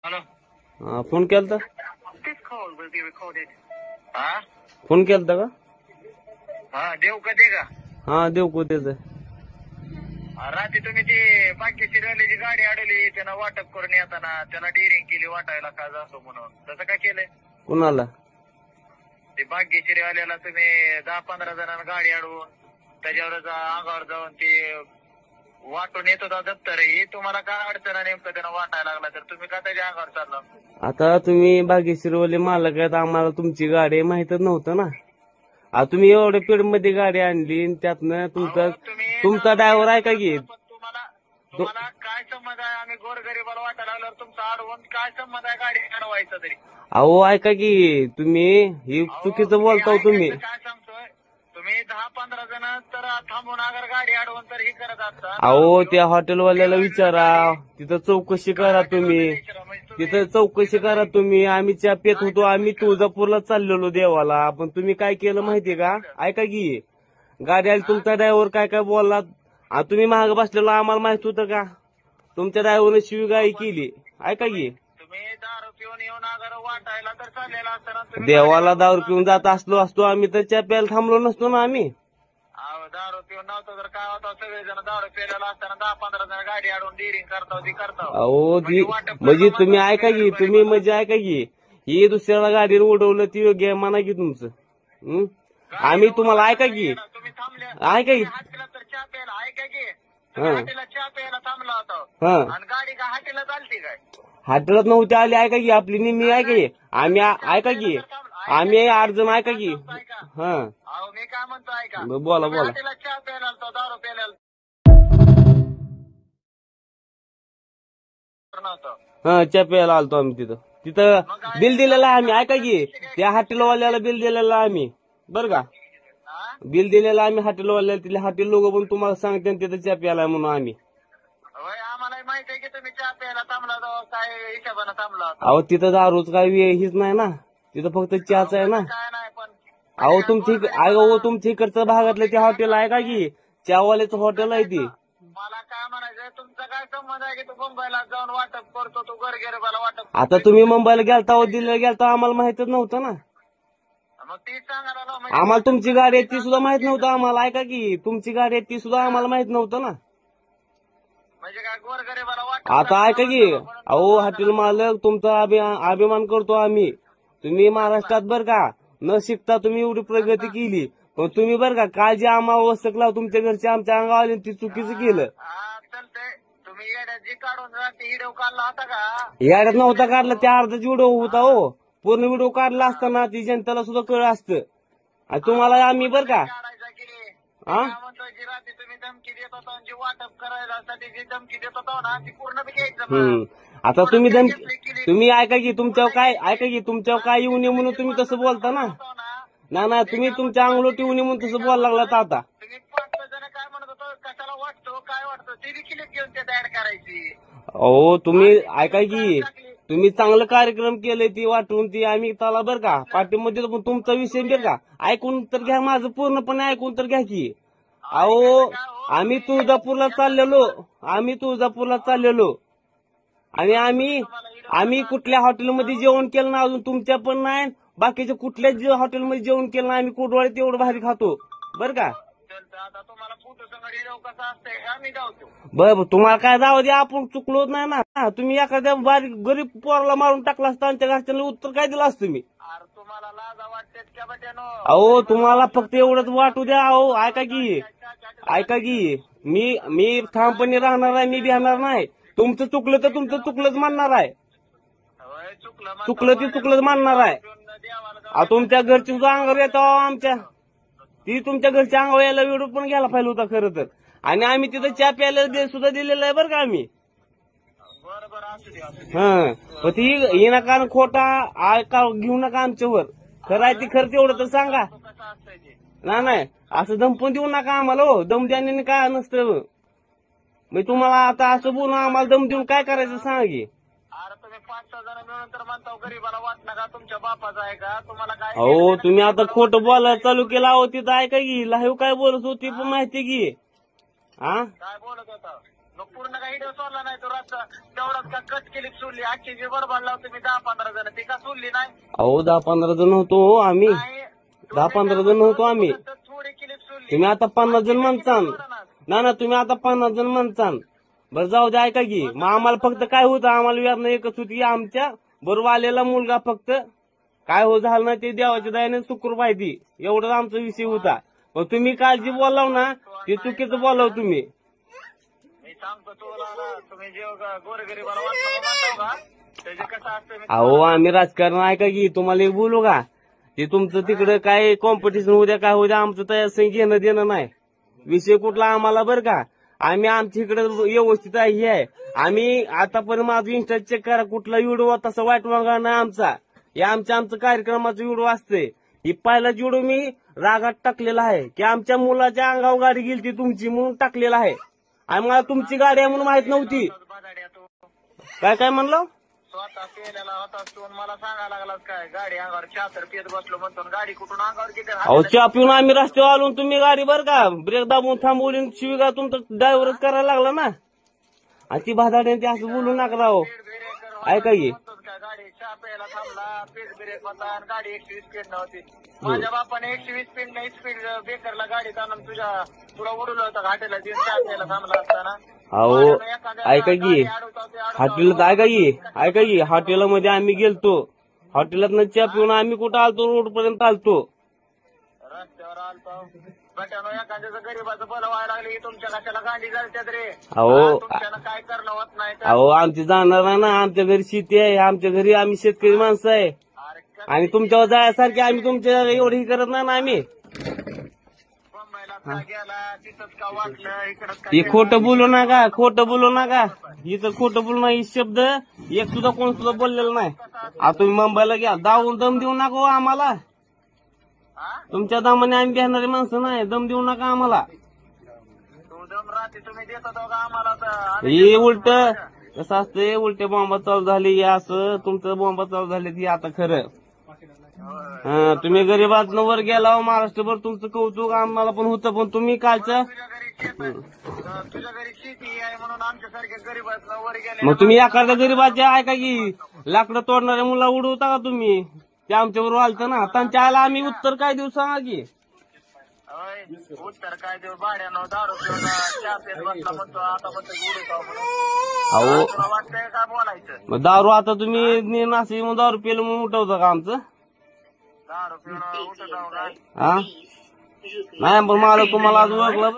Hello. Phone केलता This call will be recorded. हा phone केलता का? हा देव कधी का हा देऊ को त्याच रात्री तुम्ही ती बाकीची रेल्वेची गाडी अडवली त्यानं वाटप करून येताना त्याला डिरिंग केली वाटायला का जातो म्हणून तसं काय केलंय कुणाला? ते भाग्यश्री आल्याला तुम्ही 10-15 जणांना गाडी अडवून त्याच्यावर अंगावर जाऊन ते वाटून येत होता दप्तर ही तुम्हाला काय अडचण आहे नेमकं त्यानं वाटायला लागला तर तुम्ही का त्याच्या अंगावर चालला आता तुम्ही भाग्यश्रीवाले मालक आहेत, आम्हाला तुमची गाडी माहितच नव्हतं ना. तुम्ही एवढ्या पेड मध्ये गाडी आणली आणि त्यातनं तुमचा ड्रायव्हर आहे का की? तुम्हाला तुम्हाला काय संबंध आहे आम्ही गोरगरीबाला वाटायला लागल्यावर तुमचा अडवून काय संबंध आहे गाडी अडवायचा तरी अहो ऐका की तुम्ही हे चुकीचं बोलताव तुम्ही. काय सांगतोय तुम्ही 10-15 जण तर थांबून अगर गाडी अडवून तर ही करत असता अहो त्या हॉटेलवाल्याला विचारा, तिथं चौकशी करा तुम्ही, तिथं चौकशी करा तुम्ही. आम्ही चहा पेत होतो, आम्ही तुळजापूरला चाललेलो देवाला, पण तुम्ही काय केलं माहितीये का? ऐका की गाडी आली, तुमचा ड्रायव्हर काय काय बोलला, तुम्ही महाग बसलेलो आम्हाला माहित होतं का? तुमच्या ड्रायव्हरने शिवीगाळी केली. ऐका की तुम्ही दारू पिऊन येऊन अगर वाटायला तर चाललेला असताना देवाला दारू पिऊन जात असतो आम्ही तर चहा प्यायला थांबलो नसतो ना आम्ही. दारू पिऊन नव्हतं तर काय होतं सगळेजण दारू पिलेला असताना 10-15 जण गाडी अडवून डिरिंग करताव ती करताव अहो ती म्हणजे तुम्ही ऐका की तुम्ही म्हणजे ऐका की ही दुसऱ्याला गाडीवर उडवलं ती योग्य आहे म्हणा की तुमचं. आम्ही तुम्हाला ऐका की तुम्ही थांबले ऐका की हाटीला तर चहा प्यायला ऐका की तुम्ही हाटीला चहा प्यायला थांबला होता हा आणि गाडी का हाटीला चालती काय हाटलात नव्हते आली. ऐका की आपली निम्मी ऐका की आम्ही ऐका की आम्ही 8 जण ऐका की हा अहो मी काय म्हणतो ऐका बोला बोला. हाटीला चहा प्यायला आलतो दारू प्यायला नव्हतं हा चहा प्यायला आलतो आम्ही तिथं बिल दिलेलं आहे आम्ही. ऐका की त्या हॉटेलवाल्याला बिल दिलेलं आहे आम्ही बरं का. बिल दिलेलं आम्ही हॉटेलवाल्याला, तिथले हॉटेल लोक पण तुम्हाला सांगते तिथं चहा प्यायला म्हणून आम्ही. आम्हाला माहिती आहे की तुम्ही चहा प्यायला थांबला होता काय हिशोबानं थांबला होता अहो तिथं दारूच काय हीच नाही ना, तिथं फक्त चहाच आहे ना. काय नाही पण अहो तुमच्या इकडचं भागातलं ते हॉटेल आहे का की चहावाल्याचं हॉटेल आहे ती. मला काय म्हणायचंय तुमचा काय संबंध आहे की तू मुंबईला जाऊन वाटप करतो तू गोरगरिबाला वाटप आता तुम्ही मुंबईला गेलता दिल्लीला गेलता आम्हाला माहितच नव्हतं ना. मग ती सांगायला आम्हाला तुमची गाडी आहे ती सुद्धा माहित नव्हतं आम्हाला. ऐका की तुमची गाडी आहे ती सुद्धा आम्हाला माहित नव्हतं ना. म्हणजे काय गोरगरिबाला वाटप आता ऐका की अहो हॉटेल मालक तुमचा अभिमान करतो आम्ही. तुम्ही महाराष्ट्रात बर का न शिकता तुम्ही एवढी प्रगती केली, पण तुम्ही बर का काय जे आम्हाला वसकला तुमच्या घरचे आमच्या अंगावर आले ती चुकीचं केलं. चालतंय तुम्ही येड्यात जी काढून राहते व्हिडिओ काढला होता का याड्यात नव्हता काढला, त्या अर्धाच व्हिडिओ होता हो. पूर्ण व्हिडिओ काढला असताना ती जनतेला सुद्धा कळ असतं. आणि तुम्हाला आम्ही बर का काढायचा की हा म्हणतोय जी रात्री तुम्ही धमकी देत होता जी वाटप करायला जी धमकी देत होता ना ती पूर्ण बी घ्यायचं आता तुम्ही ऐका की तुमच्यावर काय ऐका की तुमच्यावर काय येऊ नये म्हणून तुम्ही तसं बोलता ना. ना तुम्ही तुमच्या अंगलोट येऊ नये म्हणून तसं बोलायला लागलात आता. तुम्ही 5 जण काय म्हणत होतो कशाला वाटतो काय वाटतो ती देखील घेऊन त्यात ऍड करायची अहो तुम्ही ऐका की तुम्ही चांगलं कार्यक्रम केलंय ती वाटून ती आम्ही त्याला बरं का पाठीमध्ये पण तुमचा विषय बरं का ऐकून तर घ्या माझं पूर्णपणे ऐकून तर घ्या की. अहो आम्ही तुळजापूरला चाललेलो आणि आम्ही कुठल्या हॉटेलमध्ये जेवण केलं ना अजून तुमच्या पण नाही बाकीच्या कुठल्याच हॉटेलमध्ये जेवण केलं ना आम्ही कोटवाडीत तेवढं भारी खातो बरं का. आता तुम्हाला फोटो संघ कसं असतंय आम्ही जाऊतो बर तुम्हाला काय जाऊ द्या आपण चुकलो नाही ना. तुम्ही एखाद्या बारीक गरीब पोराला मारून टाकला असता आणि त्या घरच्यांना उत्तर काय दिलं असतं मी. तुम्हाला लाजा वाटते का बट्यानो अहो तुम्हाला फक्त एवढंच वाटू द्या. अहो ऐका की मी ठामपणे राहणार आहे, मी बिहाणार नाही. तुमचं चुकलं तर तुमचं चुकलंच मानणार आहे, चुकलं ती चुकलंच मानणार आहे. तुमच्या घरची सुद्धा अंगावर येतो आमच्या ती तुमच्या घरच्या अंगावर यायला व्हिडिओ पण घ्यायला पाहिजे होता खरं तर. आणि आम्ही तिथं चहा प्यायला सुद्धा दिलेलं आहे बरं का आम्ही. हा ती येणं कारण खोटा घेऊ नका आमच्यावर. खरं आहे ती खरं तेवढं तर सांगा नाही असं दम पण देऊ नका आम्हाला. हो दम द्याने काय नसतं. मी तुम्हाला आता असं बोलून आम्हाला दम देऊन काय करायचं सांगा की. तुम्ही 5-6 जण मिळून तर म्हणता गरीबाला वाट नका तुमच्या बापाचा आहे का तुम्हाला काय हो तुम्ही आता खोटं बोलायला चालू केलं. अहो तिथं ऐका की लाईव्ह काय बोलत होती पण माहिती की काय बोलत होता मग पूर्ण काही व्हिडिओ सोडला नाही तो रातचा तेवढाच का कट केली सोडली आजची जी बरोबर लावतो तुम्ही 10-15 जण ती का सोडली नाही अहो 10-15 जण होतो हो आम्ही, नाही, 10-15 जण होतो आम्ही. थोडी क्लिप सोडली तुम्ही आता 50 जण म्हणसान. ना तुम्ही आता 50 जण म्हणसान. बरं जाऊ द्या, ऐका की मग आम्हाला फक्त काय होतं, आम्हाला वेदना एकच होती, आमच्या बरोबर आलेला मुलगा फक्त काय हो झालं ना ते देवाच्या दयाने सुखरूप माहिती, एवढाच आमचा विषय होता. पण तुम्ही काळजी बोलाव ना ते चुकीचं बोलाव तुम्ही. मी सांगतो तुला तुम्ही जे गोरगरीबाला वाटतं का त्याचे कसं असतं अहो आम्ही राजकारण, ऐका की तुम्हाला एक बोलू का, ते तुमचं तिकडं काय कॉम्पिटिशन उद्या काय उद्या आमचं तयार घेणं देणं नाही, विषय कुठला आम्हाला बरं का. आम्ही आमच्या इकडे व्यवस्थित आहे हे आहे. आम्ही आतापर्यंत माझं इंस्टा चेक करा, कुठला व्हिडिओ तसा वाईट वागा नाही आमचा. हे आमचं कार्यक्रमाचं व्हिडिओ असते. ही पहिलाच व्हिडिओ मी रागात टाकलेला आहे की आमच्या मुलाच्या अंगावर गाडी गेली तुमची म्हणून टाकलेला आहे. आणि मला तुमची गाडी आहे म्हणून माहित नव्हती. काय म्हणलं स्वतः पेलेला होता तू मला सांगायला लागलास काय गाडी अंगावर चातर पेत बसलो म्हणतो गाडी कुठून अंगावर किती अहो चहा पिऊन आम्ही रस्त्यावर आलो, तुम्ही गाडी बरं का ब्रेक दाबून थांबवली, शिवीगा तुमचा ड्रायव्हरच करायला लागला ना. आणि ती भादाडे ते असं बोलू नका राव. ऐका की गाडी चहा प्यायला थांबला पेट ब्रेक होता आणि गाडी 120 स्पीड नव्हती. माझ्या बापाने 120 स्पीड नाही स्पीड बेकरला गाडीत आणून तुला उडवलं होतं घाटेला देऊन चहा प्यायला थांबला असताना. अहो ऐका की हॉटेलात ऐका की हॉटेलमध्ये आम्ही गेलतो, हॉटेलात चहा पिऊन आम्ही कुठं आलतो, रोड पर्यंत आलतो. रस्त्यावर आलतो बट्यानो एखाद्याचं गरीबाचं भलं व्हायला लागले की तुमच्या कशाला गाडी जातात रे. अहो तुमच्यानं काय करणं होत नाही अहो आमची जाणार आहे ना, आमच्या घरी शेती आहे, आमच्या घरी आम्ही शेतकरी माणसं आहे. आणि तुमच्यावर जायसारखे आम्ही तुमच्या एवढी करत नाही ना आम्ही. गेला तिथंच का वाटलं इकडंच हे खोटं बोलू नका, खोटं बोलू नका, इथं खोटं बोलू नका. ही शब्द एक सुद्धा कोण सुद्धा बोललेलं नाही. आता तुम्ही मुंबईला घ्या दावून दम देऊ नका हो आम्हाला. तुमच्या दमाने आम्ही घेणारी माणसं नाही, दम देऊ नका आम्हाला. दम राहते तुम्ही देता दोघं आम्हाला हे उलट कसं असतं, उलटे बॉम्बा चालू झाले हे असं तुमचं बॉम्बा चालू झाले ती आता खरं. तुम्ही गरीबात वर गेला महाराष्ट्रभर तुमचं कौतुक आम्हाला पण होतं, पण तुम्ही कालचं तुझ्या घरी शेती आहे म्हणून आमच्यासारख्या गरीबात वर गेले. मग तुम्ही एखाद्या गरीबाच्या ऐका की लाकडं तोडणाऱ्या मुला उडवता का तुम्ही, ते आमच्याबरोबर आलतं ना, त्यांच्या आला आम्ही उत्तर काय देऊ सांगा की. उत्तर काय देऊ भाड्यानं दारू पिऊन चहा पेत बसला म्हणतो आता म्हणतो उडवतो म्हणून. अहो तुला वाटतंय काय बोलायचं. मग दारू आता तुम्ही नाशिक म्हणून दारू पिलं म्हणून उठवता का आमचं. दारू पिऊन उठत हा नाही पण मला तुम्हाला आज ओळखलं